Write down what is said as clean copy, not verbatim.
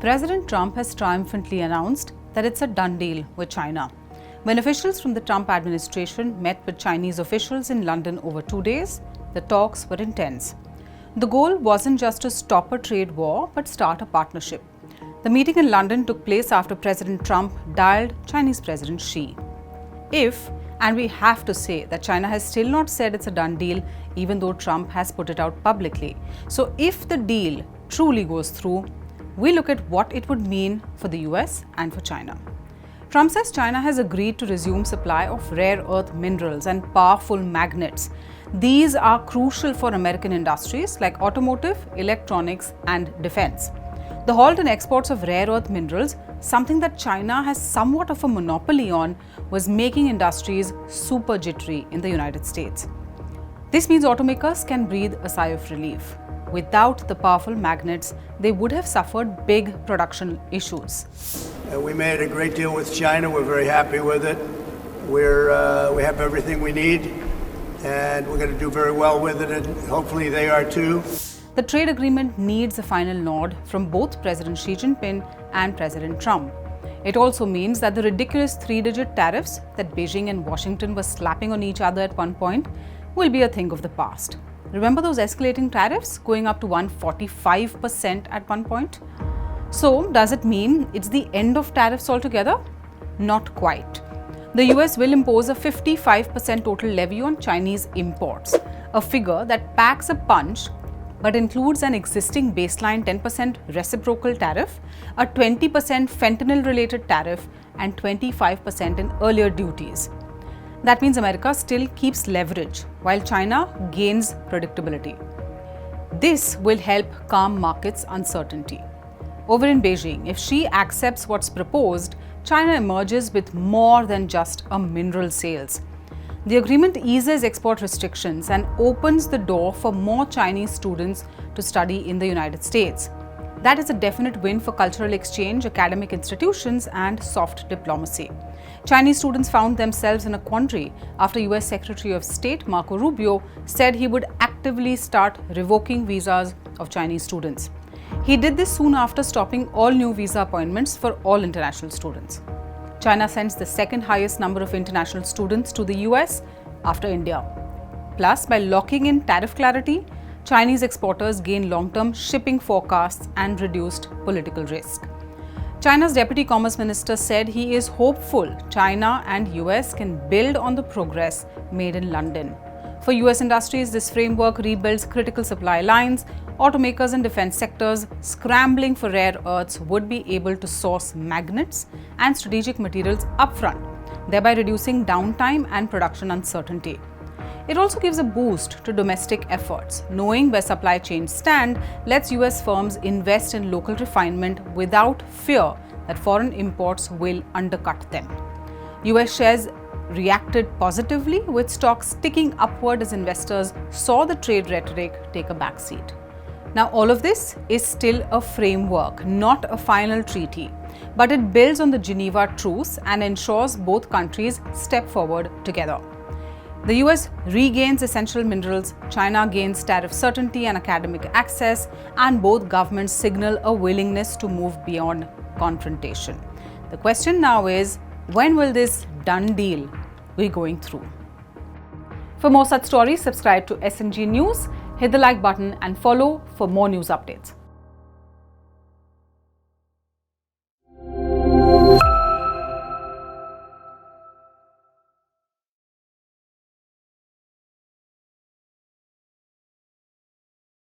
President Trump has triumphantly announced that it's a done deal with China. When officials from the Trump administration met with Chinese officials in London over 2 days, the talks were intense. The goal wasn't just to stop a trade war, but start a partnership. The meeting in London took place after President Trump dialed Chinese President Xi. And we have to say that China has still not said it's a done deal, even though Trump has put it out publicly. So if the deal truly goes through, we look at what it would mean for the US and for China. Trump says China has agreed to resume supply of rare earth minerals and powerful magnets. These are crucial for American industries like automotive, electronics, and defense. The halt in exports of rare earth minerals, something that China has somewhat of a monopoly on, was making industries super jittery in the United States. This means automakers can breathe a sigh of relief. Without the powerful magnets, they would have suffered big production issues. We made a great deal with China. We're very happy with it. We have everything we need, and we're going to do very well with it, and hopefully they are too. The trade agreement needs a final nod from both President Xi Jinping and President Trump. It also means that the ridiculous 3-digit tariffs that Beijing and Washington were slapping on each other at one point will be a thing of the past. Remember those escalating tariffs going up to 145% at one point? So, does it mean it's the end of tariffs altogether? Not quite. The US will impose a 55% total levy on Chinese imports, a figure that packs a punch but includes an existing baseline 10% reciprocal tariff, a 20% fentanyl-related tariff, and 25% in earlier duties. That means America still keeps leverage, while China gains predictability. This will help calm markets' uncertainty. Over in Beijing, if Xi accepts what's proposed, China emerges with more than just a mineral sales. The agreement eases export restrictions and opens the door for more Chinese students to study in the United States. That is a definite win for cultural exchange, academic institutions, and soft diplomacy. Chinese students found themselves in a quandary after US Secretary of State Marco Rubio said he would actively start revoking visas of Chinese students. He did this soon after stopping all new visa appointments for all international students. China sends the second highest number of international students to the US after India. Plus, by locking in tariff clarity, Chinese exporters gain long-term shipping forecasts and reduced political risk. China's Deputy Commerce Minister said he is hopeful China and US can build on the progress made in London. For US industries, this framework rebuilds critical supply lines. Automakers and defense sectors scrambling for rare earths would be able to source magnets and strategic materials upfront, thereby reducing downtime and production uncertainty. It also gives a boost to domestic efforts. Knowing where supply chains stand lets US firms invest in local refinement without fear that foreign imports will undercut them. US shares reacted positively, with stocks ticking upward as investors saw the trade rhetoric take a backseat. Now, all of this is still a framework, not a final treaty, but it builds on the Geneva Truce and ensures both countries step forward together. The US regains essential minerals, China gains tariff certainty and academic access, and both governments signal a willingness to move beyond confrontation. The question now is, when will this done deal be going through? For more such stories, subscribe to SNG News, hit the like button and follow for more news updates.